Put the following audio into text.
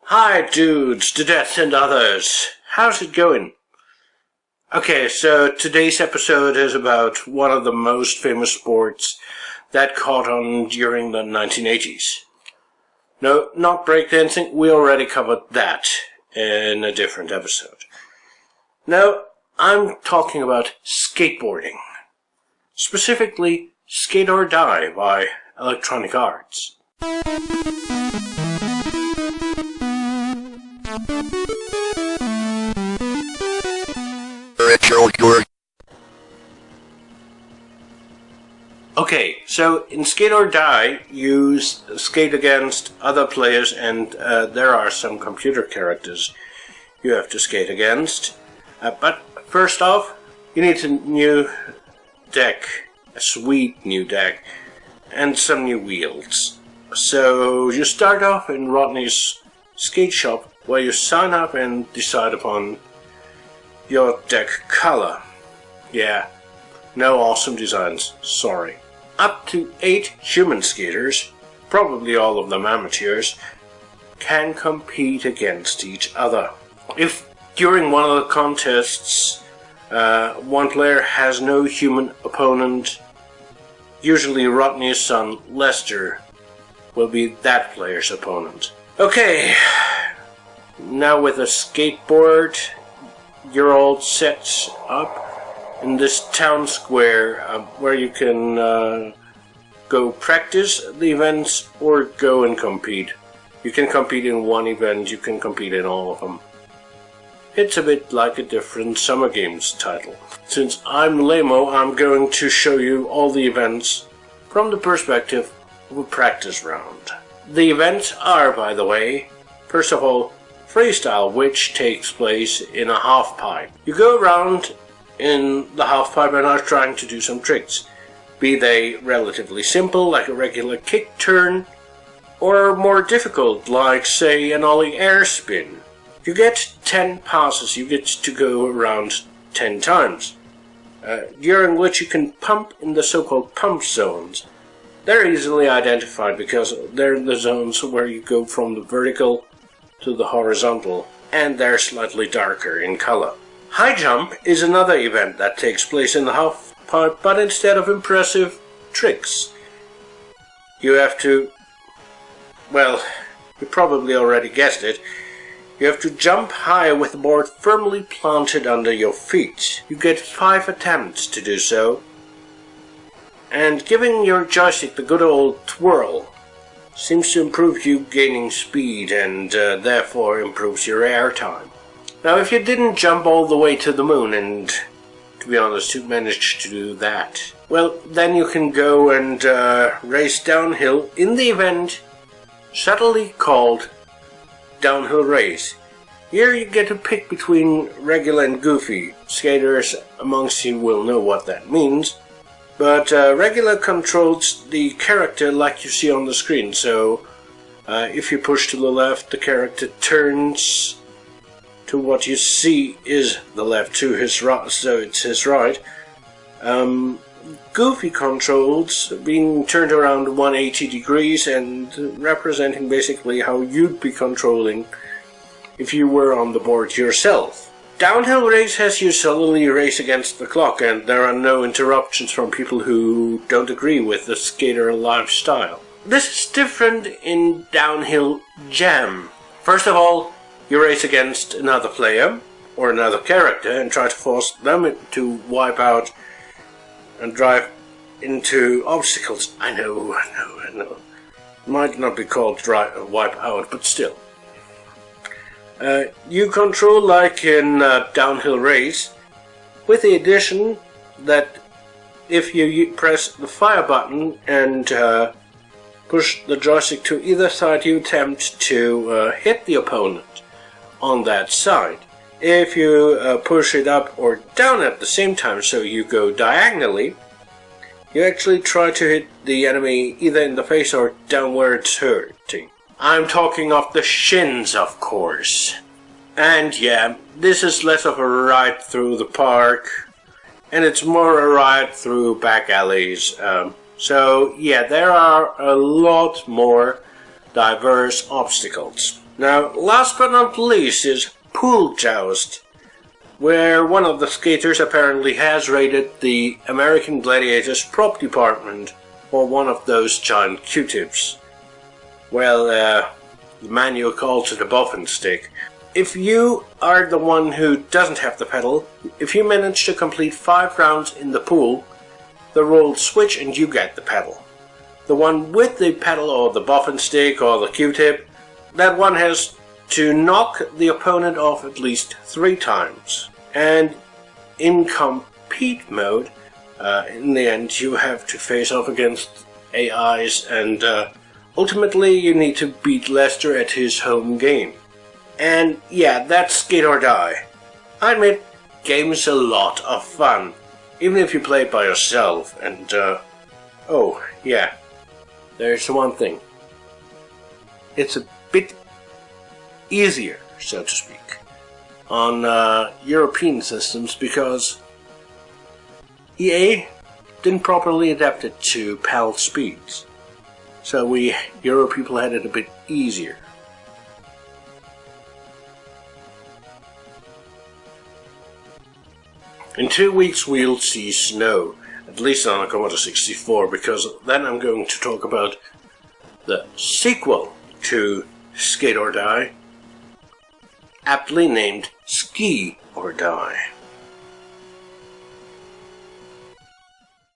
Hi dudes, to death and others. How's it going? Okay, so today's episode is about one of the most famous sports that caught on during the 1980s. No, not breakdancing, we already covered that in a different episode. Now, I'm talking about skateboarding. Specifically, Skate or Die by Electronic Arts. RetroKork. Okay, so in Skate or Die, you skate against other players, and there are some computer characters you have to skate against. But first off, you need a new deck, a sweet new deck, and some new wheels. So you start off in Rodney's skate shop, where you sign up and decide upon your deck color. Yeah, no awesome designs, sorry. Up to 8 human skaters, probably all of them amateurs, can compete against each other. If during one of the contests one player has no human opponent, usually Rodney's son Lester will be that player's opponent. Okay, now with a skateboard, you're all set up in this town square where you can go practice the events or go and compete. You can compete in one event, you can compete in all of them. It's a bit like a different Summer Games title. Since I'm lame-o, I'm going to show you all the events from the perspective of a practice round. The events are, by the way, first of all, freestyle, which takes place in a half pipe. You go around in the half pipe and are trying to do some tricks, be they relatively simple, like a regular kick turn, or more difficult, like say an ollie air spin. You get 10 passes, you get to go around 10 times, during which you can pump in the so-called pump zones. They're easily identified because they're the zones where you go from the vertical to the horizontal, and they're slightly darker in color. High jump is another event that takes place in the half pipe, but instead of impressive tricks, you have to, well, you probably already guessed it, you have to jump high with the board firmly planted under your feet. You get 5 attempts to do so, and giving your joystick the good old twirl seems to improve you gaining speed and therefore improves your air time. Now if you didn't jump all the way to the moon, and to be honest you managed to do that, well then you can go and race downhill in the event subtly called Downhill Race. Here you get to pick between regular and goofy. Skaters amongst you will know what that means. But regular controls the character like you see on the screen, so if you push to the left, the character turns to what you see is the left, to his right, so it's his right. Goofy controls being turned around 180 degrees and representing basically how you'd be controlling if you were on the board yourself. Downhill Race has you solely race against the clock, and there are no interruptions from people who don't agree with the skater lifestyle. This is different in Downhill Jam. First of all, you race against another player or another character and try to force them to wipe out and drive into obstacles. I know. Might not be called wipe out, but still. You control like in Downhill Race, with the addition that if you press the fire button and push the joystick to either side, you attempt to hit the opponent on that side. If you push it up or down at the same time, so you go diagonally, you actually try to hit the enemy either in the face or down where it's hurting. I'm talking of the shins, of course. And yeah, this is less of a ride through the park, and it's more a ride through back alleys. So yeah, there are a lot more diverse obstacles. Now, last but not least is Pool Joust, where one of the skaters apparently has raided the American Gladiators prop department for one of those giant Q-tips. Well, the manual calls it a boffin stick. If you are the one who doesn't have the pedal, if you manage to complete 5 rounds in the pool, the roles switch and you get the pedal. The one with the pedal or the boffin stick or the Q-tip, that one has to knock the opponent off at least 3 times. And in compete mode, in the end you have to face off against AIs, and ultimately you need to beat Lester at his home game. And yeah, that's Skate or Die. I admit, game is a lot of fun, even if you play it by yourself. And oh yeah, there's one thing. It's a bit easier, so to speak, on European systems because EA didn't properly adapt it to PAL speeds. So we Euro people had it a bit easier. In 2 weeks we'll see snow, at least on a Commodore 64, because then I'm going to talk about the sequel to Skate or Die, aptly named Ski or Die.